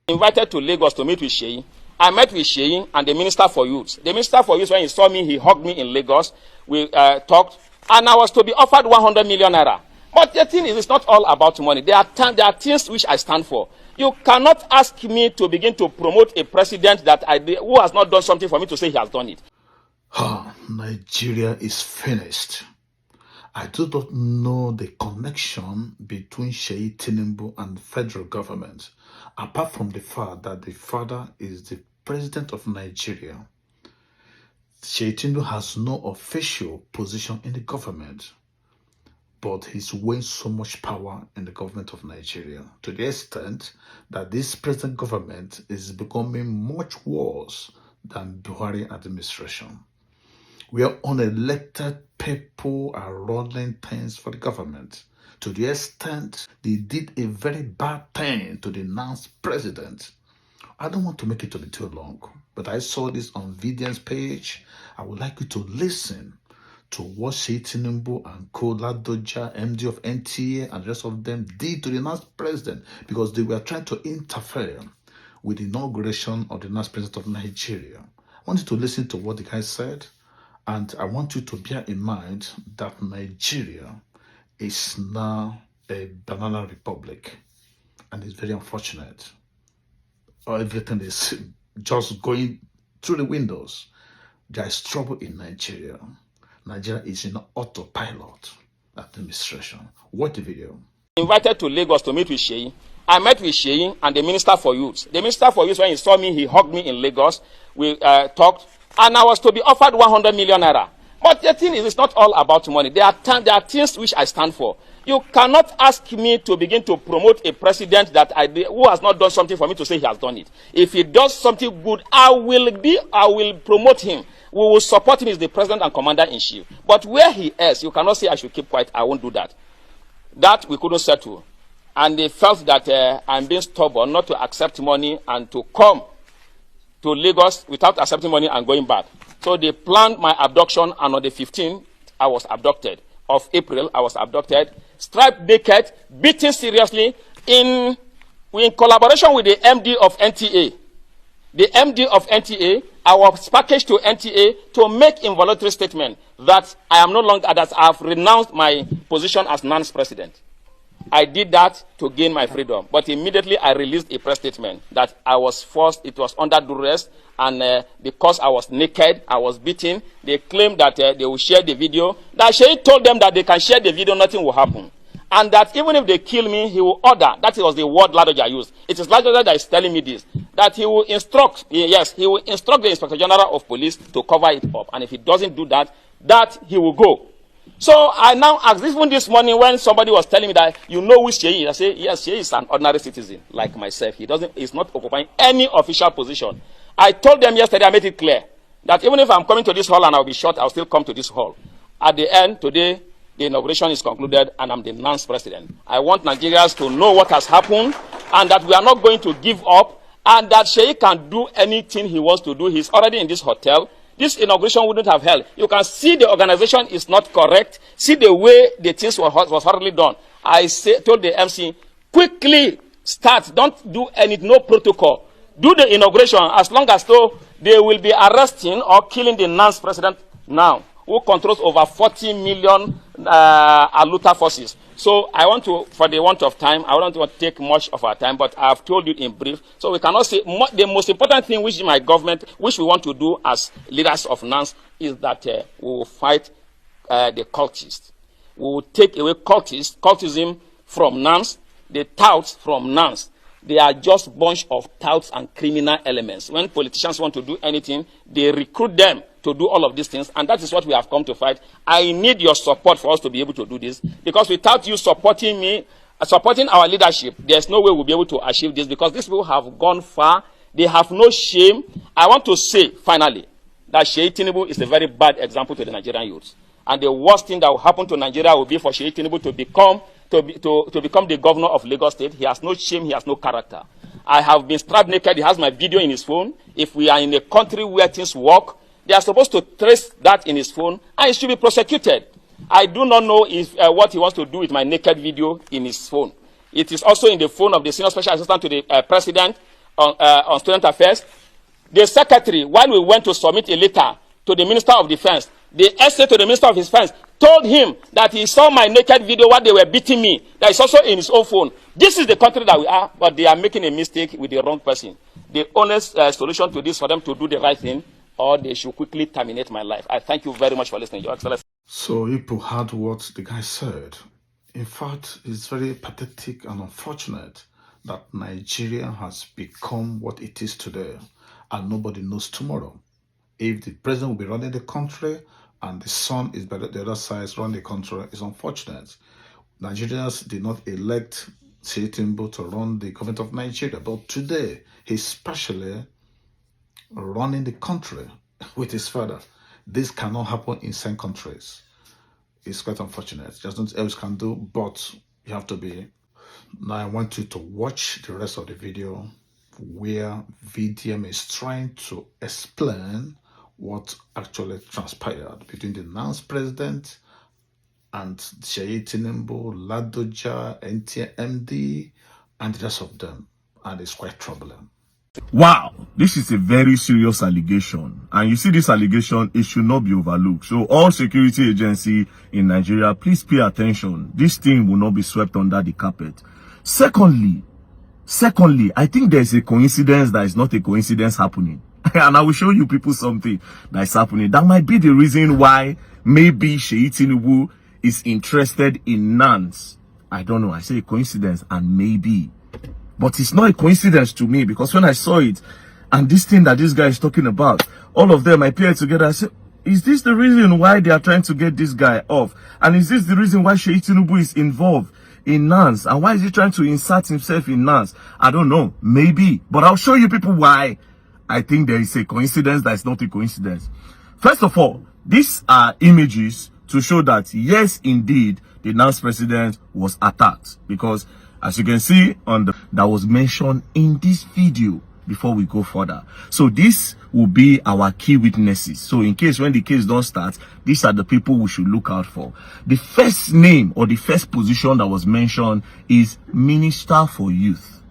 Invited to Lagos to meet with Seyi. I met with Seyi and the Minister for Youth. The Minister for Youth, when he saw me, he hugged me in Lagos. We talked, and I was to be offered 100 million naira. But the thing is, it's not all about money. There are things which I stand for. You cannot ask me to begin to promote a president who has not done something for me to say he has done it. Nigeria is finished. I do not know the connection between Seyi Tinubu and the federal government, apart from the fact that the father is the president of Nigeria. Seyi Tinubu has no official position in the government, but he's weighing so much power in the government of Nigeria to the extent that this present government is becoming much worse than Buhari administration, where unelected people are running things for the government to the extent they did a very bad thing to the NANS president. I don't want to make it to be too long, but I saw this on Vidian's page. I would like you to listen to what Seyi Tinubu and Ladoja, MD of NTA, and the rest of them did to the NANS president, because they were trying to interfere with the inauguration of the NANS president of Nigeria. I want you to listen to what the guy said, and I want you to bear in mind that Nigeria is now a banana republic, and it's very unfortunate. Everything is just going through the windows. There is trouble in Nigeria. Nigeria is in autopilot administration. Watch the video. Invited to Lagos to meet with Seyi. I met with Seyi and the Minister for Youth. The Minister for Youth, when he saw me, he hugged me in Lagos. We talked, and I was to be offered 100 million naira. But the thing is, it's not all about money. There are things which I stand for. You cannot ask me to begin to promote a president who has not done something for me to say he has done it. If he does something good, I will promote him. We will support him as the president and commander-in-chief. But where he is, you cannot say I should keep quiet. I won't do that. That we couldn't settle. And they felt that I'm being stubborn not to accept money and to come to Lagos without accepting money and going back. So they planned my abduction, and on the 15th, I was abducted. Of April, I was abducted, stripped naked, beaten seriously, in collaboration with the MD of NTA. The MD of NTA, I was packaged to NTA to make involuntary statement that I am no longer, that I have renounced my position as NANS president. I did that to gain my freedom, but immediately I released a press statement that I was forced, it was under duress, and because I was naked, I was beaten. They claimed that they will share the video. That Seyi told them that they can share the video, nothing will happen. And that even if they kill me, he will order. That was the word Ladoja used. It is Ladoja that is telling me this. That he will instruct, yes, he will instruct the Inspector General of Police to cover it up. And if he doesn't do that, that he will go. So I now asked, even this morning when somebody was telling me that, you know who Seyi is, I say, yes, Seyi is an ordinary citizen like myself. He's not occupying any official position. I told them yesterday, I made it clear, that even if I'm coming to this hall and I'll be shot, I'll still come to this hall. At the end, today, the inauguration is concluded and I'm the NANS president. I want Nigerians to know what has happened and that we are not going to give up and that Seyi can do anything he wants to do. He's already in this hotel. This inauguration wouldn't have held. You can see the organization is not correct. See the way the things was hardly done. Told the MC, quickly start. Don't do no protocol. Do the inauguration as long as though they will be arresting or killing the NANS president now, who controls over 40 million Aluta forces. So I want to, for the want of time, I don't want to take much of our time, but I have told you in brief. So we cannot say, the most important thing which my government, which we want to do as leaders of NANS, is that we will fight the cultists. We will take away cultism from NANS, the touts from NANS. They are just a bunch of touts and criminal elements. When politicians want to do anything, they recruit them to do all of these things, and that is what we have come to fight. I need your support for us to be able to do this, because without you supporting me, supporting our leadership, there's no way we'll be able to achieve this, because these people have gone far. They have no shame. I want to say, finally, that Seyi Tinubu is a very bad example to the Nigerian youths. And the worst thing that will happen to Nigeria will be for Seyi Tinubu to become the governor of Lagos State. He has no shame, he has no character. I have been stripped naked, he has my video in his phone. If we are in a country where things work, they are supposed to trace that in his phone, and he should be prosecuted. I do not know if what he wants to do with my naked video in his phone. It is also in the phone of the senior special assistant to the president, on student affairs. The secretary, while we went to submit a letter to the Minister of Defense, the essay to the Minister of Defense told him that he saw my naked video while they were beating me, that is also in his own phone. This is the country that we are, but they are making a mistake with the wrong person. The honest solution to this for them to do the right thing, or they should quickly terminate my life. I thank you very much for listening, Your Excellency. So people heard what the guy said. In fact, it's very pathetic and unfortunate that Nigeria has become what it is today, and nobody knows tomorrow. If the president will be running the country and the son is by the other side running the country, it's unfortunate. Nigerians did not elect Seyi Tinubu to run the government of Nigeria, but today he's specially running the country with his father. This cannot happen in some countries. It's quite unfortunate. There's nothing else can do, but you have to be. Now I want you to watch the rest of the video where VDM is trying to explain what actually transpired between the NANS president and Seyi Tinubu, Ladoja, NTMD, and the rest of them. And it's quite troubling. Wow, this is a very serious allegation, and you see this allegation, it should not be overlooked. So all security agency in Nigeria, please pay attention. This thing will not be swept under the carpet. Secondly, I think there's a coincidence that is not a coincidence happening. And I will show you people something that is happening. That might be the reason why maybe Seyi Tinubu is interested in NANS. I don't know, I say a coincidence and maybe. But it's not a coincidence to me, because when I saw it, and this thing that this guy is talking about, all of them appeared together, I said, is this the reason why they are trying to get this guy off? And is this the reason why Seyi Tinubu is involved in NANS? And why is he trying to insert himself in NANS? I don't know, maybe. But I'll show you people why I think there is a coincidence that is not a coincidence. First of all, these are images to show that, yes, indeed, the NANS president was attacked, because as you can see on that was mentioned in this video before we go further. So this will be our key witnesses. So in case when the case don't start, these are the people we should look out for. The first name or the first position that was mentioned is Minister for Youth.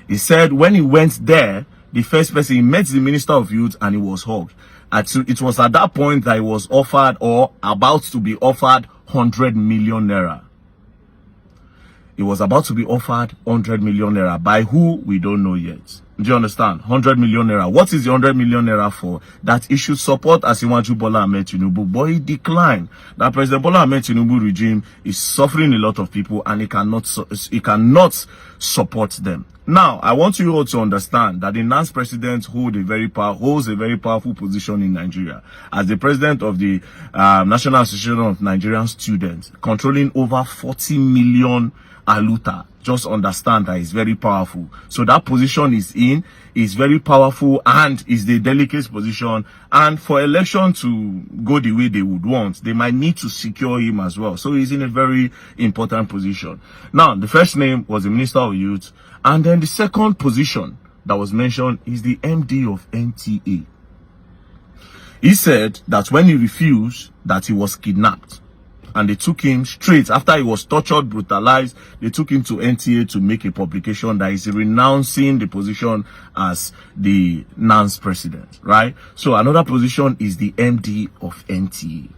He said when he went there, the first person, he met the Minister of Youth and he was hugged. It was at that point that he was offered, or about to be offered, 100 million naira. It was about to be offered 100 million naira. By who? We don't know yet. Do you understand? 100 million naira. What is the 100 million naira for? That he should support Asiwaju Bola Ahmed Tinubu. But he declined. That President Bola Ahmed Tinubu regime is suffering a lot of people, and he cannot support them. Now, I want you all to understand that the NANS president holds a very powerful position in Nigeria as the president of the National Association of Nigerian Students, controlling over 40 million aluta. Just understand that it's very powerful. So that position is very powerful and is the delicate position. And for election to go the way they would want, they might need to secure him as well. So he's in a very important position. Now, the first name was the Minister of Youth. And then the second position that was mentioned is the MD of NTA. He said that when he refused, that he was kidnapped. And they took him straight after he was tortured, brutalized. They took him to NTA to make a publication that is renouncing the position as the NANS president, right? So another position is the MD of NTA.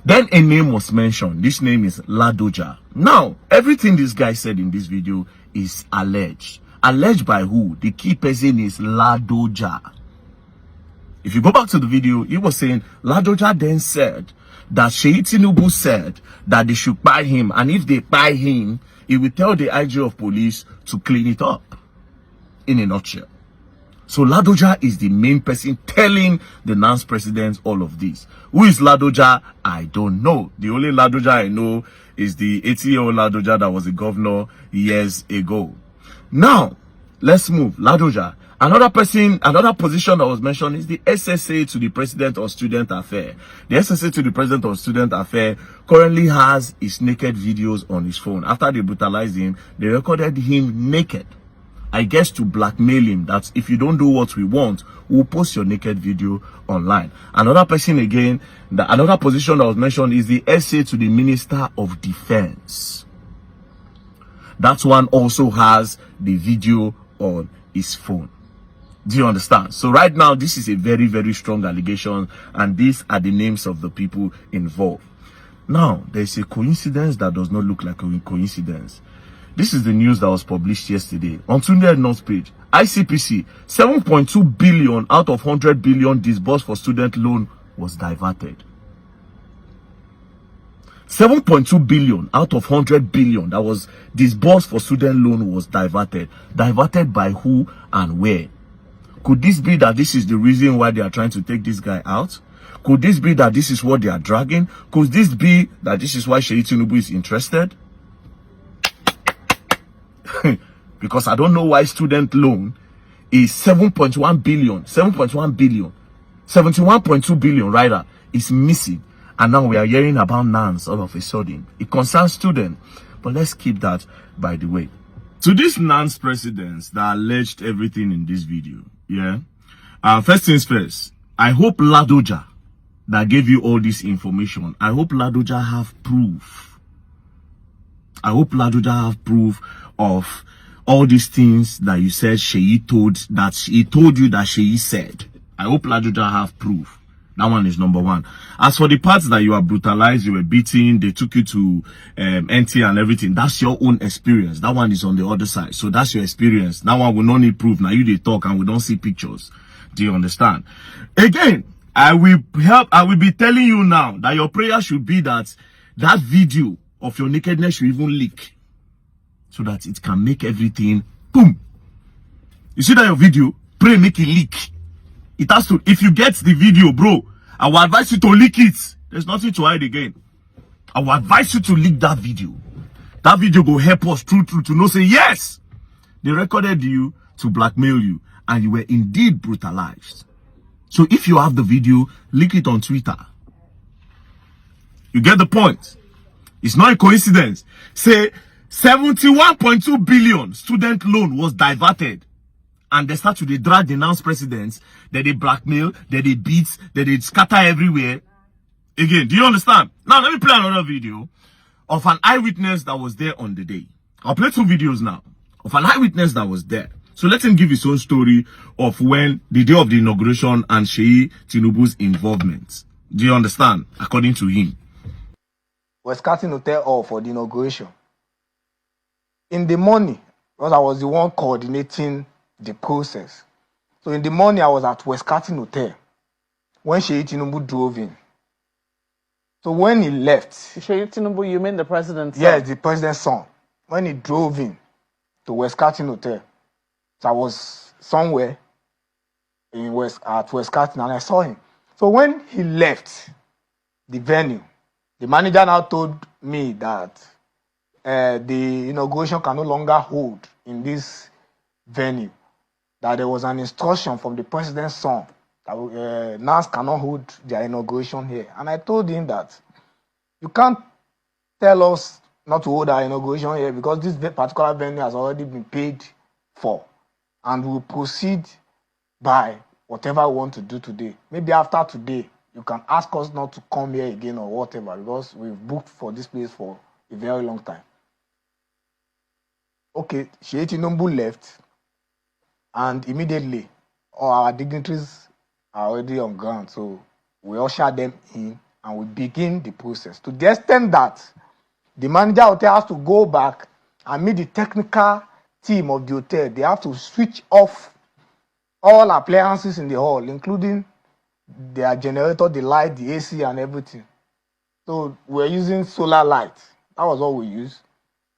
Then a name was mentioned. This name is Ladoja. Now, everything this guy said in this video is alleged. Alleged by who? The key person is Ladoja. If you go back to the video, he was saying Ladoja then said that Seyi Tinubu said that they should buy him, and if they buy him, he will tell the IG of police to clean it up, in a nutshell. So Ladoja is the main person telling the NANS president all of this. Who is Ladoja? I don't know. The only Ladoja I know is the 80-year-old Ladoja that was a governor years ago. Now, let's move. Ladoja. Another position that was mentioned is the SSA to the President of Student Affairs. The SSA to the President of Student Affairs currently has his naked videos on his phone. After they brutalized him, they recorded him naked. I guess to blackmail him that if you don't do what we want, we'll post your naked video online. Another person again, another position that was mentioned is the SA to the Minister of Defense. That one also has the video on his phone. Do you understand? So right now, this is a very, very strong allegation, and these are the names of the people involved. Now, there's a coincidence that does not look like a coincidence. This is the news that was published yesterday on Tunde North page. ICPC, 7.2 billion out of 100 billion disbursed for student loan was diverted. 7.2 billion out of 100 billion that was disbursed for student loan was diverted. Diverted by who and where? Could this be that this is the reason why they are trying to take this guy out? Could this be that this is what they are dragging? Could this be that this is why Seyi Tinubu is interested? Because I don't know why student loan is 7.1 billion, 71.2 billion rather, is missing. And now we are hearing about NANS all of a sudden. It concerns students. But let's keep that by the way. To these NANS presidents that alleged everything in this video, yeah. First things first, I hope Ladoja that gave you all this information, I hope Ladoja have proof. I hope Ladoja have proof of all these things that you said Seyi told, that he told you that Seyi said. I hope Ladoja have proof. That one is number one. As for the parts that you are brutalized, you were beaten, they took you to NT and everything, that's your own experience. That one is on the other side. So that's your experience. That one will not need proof. Now you they talk and we don't see pictures. Do you understand? Again, I will be telling you now that your prayer should be that that video of your nakedness should even leak, so that it can make everything boom. You see that your video? Pray make it leak. It has to. If you get the video, bro, I will advise you to leak it. There's nothing to hide again. I will advise you to leak that video. That video will help us true to know, say yes, they recorded you to blackmail you and you were indeed brutalized. So if you have the video, leak it on Twitter. You get the point. It's not a coincidence. Say 71.2 billion student loan was diverted. And they start to drag the NANS presidents, that they blackmail, that they beat, that they scatter everywhere. Again, do you understand? Now, let me play another video of an eyewitness that was there on the day. I'll play two videos now of an eyewitness that was there. So let him give his own story of when the day of the inauguration and Seyi Tinubu's involvement. Do you understand? According to him. We're starting to tell all for the inauguration. In the morning, because I was the one coordinating the process. So in the morning, I was at West Carton Hotel when Seyi Tinubu drove in. So when he left... Seyi Tinubu, you mean the president's son? Yes, the president's son. When he drove in to West Carton Hotel, so I was somewhere at West Carton and I saw him. So when he left the venue, the manager now told me that the inauguration can no longer hold in this venue. That there was an instruction from the president's son that NANS cannot hold their inauguration here. And I told him that you can't tell us not to hold our inauguration here because this particular venue has already been paid for. And we'll proceed by whatever we want to do today. Maybe after today, you can ask us not to come here again or whatever because we've booked for this place for a very long time. Okay, Seyi Tinubu left. And immediately, all our dignitaries are already on ground. So we usher them in and we begin the process. To the extent that the manager hotel has to go back and meet the technical team of the hotel. They have to switch off all appliances in the hall, including their generator, the light, the AC, and everything. So we're using solar light. That was all we used.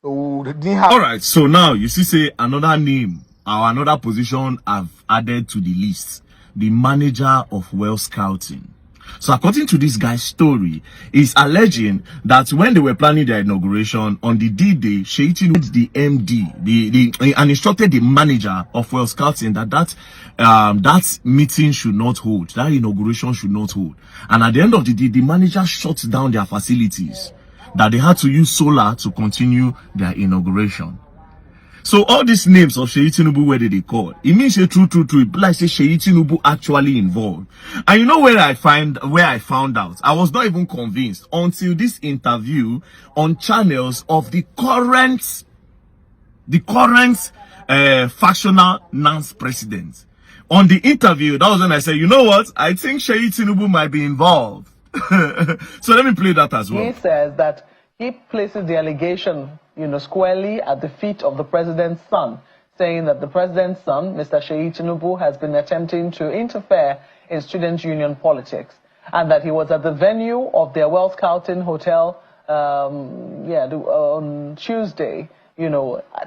So we didn't have... All right, so now you see, say another name or another position I've added to the list, the manager of well scouting. So according to this guy's story, he's alleging that when they were planning their inauguration on the D-Day, Seyi Tinubu, the MD, and instructed the manager of well scouting that meeting should not hold, that inauguration should not hold. And at the end of the day, the manager shut down their facilities, that they had to use solar to continue their inauguration. So all these names of Seyi Tinubu, where did they call? It means say true. It like say Seyi Tinubu actually involved. And you know where I found out? I was not even convinced until this interview on channels of the current factional NANS president. on the interview, that was when I said, you know what? I think Seyi Tinubu might be involved. So let me play that as well. He says that he places the allegation, squarely at the feet of the president's son, saying that the president's son, Mr. Seyi Tinubu, has been attempting to interfere in student union politics, and that he was at the venue of their Wealth Carlton Hotel on Tuesday,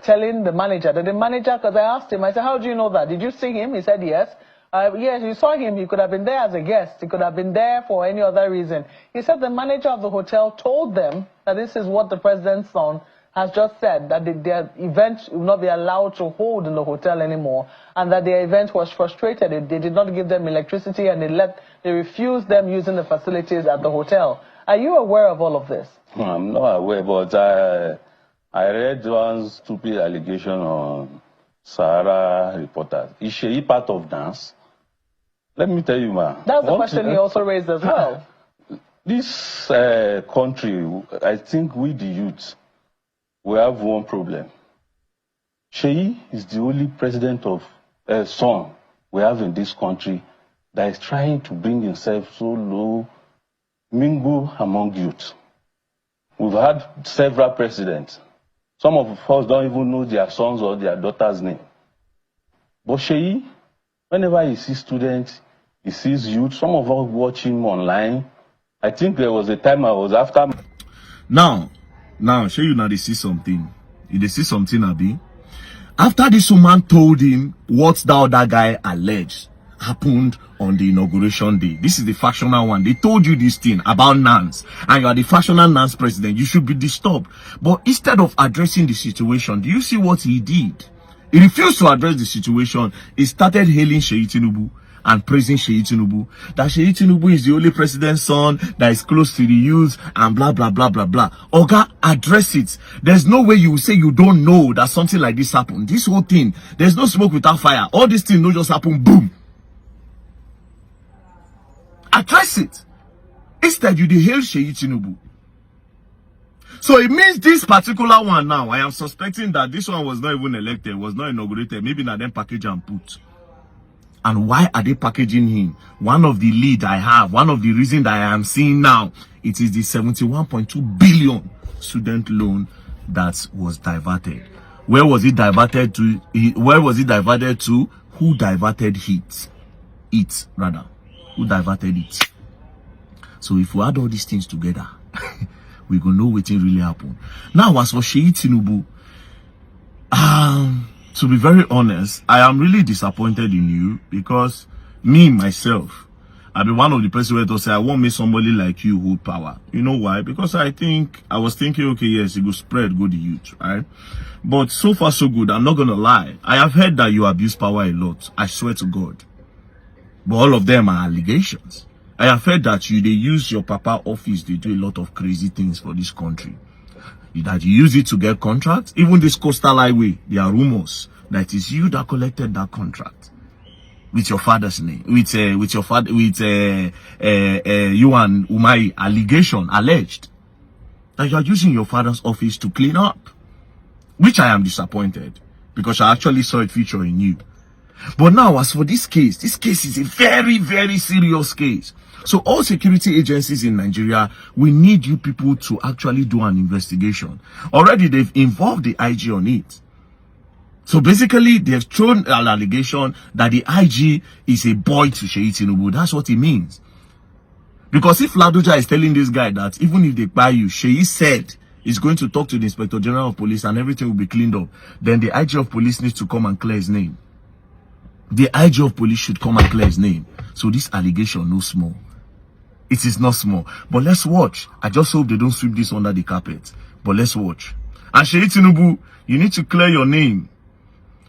telling the manager, because I asked him, I said, how do you know that? Did you see him? He said, yes. Yes, you saw him. He could have been there as a guest. He could have been there for any other reason. He said the manager of the hotel told them that this is what the president's son has just said, that their event will not be allowed to hold in the hotel anymore, and that their event was frustrated. They did not give them electricity, and they refused them using the facilities at the hotel. Are you aware of all of this? I'm not aware, but I read one stupid allegation on Sahara Reporters. Is she part of NANS? Let me tell you, man. That's the question he also raised as well. This country, I think we the youth, we have one problem. Seyi is the only president of son we have in this country that is trying to bring himself so low, mingle among youth. We've had several presidents. Some of us don't even know their sons or their daughters' name. But Seyi, whenever he sees students, he sees youth. Some of us watch him online. I think there was a time I was after. Now, Seyi, now they see something. They see something, Abi. After this woman told him what the other guy alleged happened on the inauguration day. This is the factional one. They told you this thing about NANS, and you are the factional NANS president. You should be disturbed. But instead of addressing the situation, do you see what he did? He refused to address the situation. He started hailing Seyi Tinubu and praising Seyi Tinubu. That Seyi Tinubu is the only president's son that is close to the youth and blah, blah, blah, blah, blah. Oga, address it. There's no way you will say you don't know that something like this happened. This whole thing, there's no smoke without fire. All these things don't just happen, boom. Address it. Instead, you hail Seyi Tinubu. So it means this particular one now, I am suspecting that this one was not even elected, was not inaugurated. Maybe not them package and put. And why are they packaging him? One of the lead I have, one of the reasons that I am seeing now, it is the 71.2 billion student loan that was diverted. Where was it diverted to? Where was it diverted to? Who diverted it? Who diverted it? So if we add all these things together, we gonna know what really happened. Now, as for Seyi Tinubu, to be very honest, I am really disappointed in you, because me, myself, I've been one of the person who say, I won't make somebody like you hold power. You know why? Because I was thinking, okay, yes, it will spread, go the youth, right? But so far, so good. I'm not going to lie. I have heard that you abuse power a lot. I swear to God. But all of them are allegations. I have heard that they use your papa office, they do a lot of crazy things for this country. That you use it to get contracts. Even this coastal highway, there are rumors that it is you that collected that contract with your father's name, with you and Umai. Allegation, alleged that you are using your father's office to clean up, which I am disappointed, because I actually saw it feature in you. But now, as for this case is a very, very serious case. So all security agencies in Nigeria, we need you people to actually do an investigation. Already they've involved the IG on it. So basically, they've thrown an allegation that the IG is a boy to Seyi Tinubu. That's what it means. Because if Ladoja is telling this guy that even if they buy you, Seyi said he's going to talk to the Inspector General of Police and everything will be cleaned up, then the IG of Police needs to come and clear his name. The IG of Police should come and clear his name. So this allegation, no small. It is not small. But let's watch. I just hope they don't sweep this under the carpet. But let's watch. And Seyi Tinubu, you need to clear your name.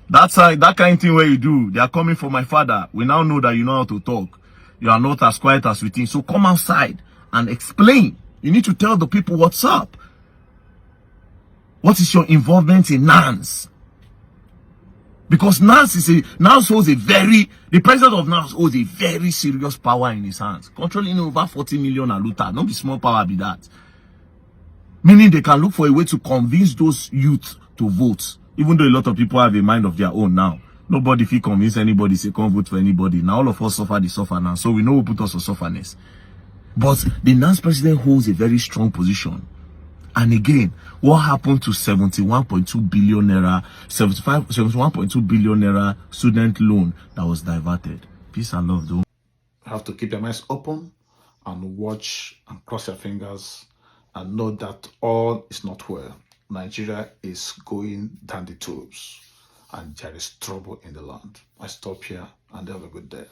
That's that kind of thing where you do. They are coming for my father. We now know that you know how to talk. You are not as quiet as we think. So come outside and explain. You need to tell the people what's up. What is your involvement in NANS? Because NANS holds the president of NANS holds a very serious power in his hands. Controlling over 40 million aluta. Not be small power be that. Meaning they can look for a way to convince those youth to vote. Even though a lot of people have a mind of their own now. Nobody fit convince anybody say can't vote for anybody. Now all of us suffer the suffer now. So we know who put us on sufferness. But the NANS president holds a very strong position. And again, what happened to 71.2 billion naira, 71.2 billion naira student loan that was diverted? Peace and love, though. Have to keep your minds open and watch and cross your fingers and know that all is not well. Nigeria is going down the tubes and there is trouble in the land. I stop here and have a good day.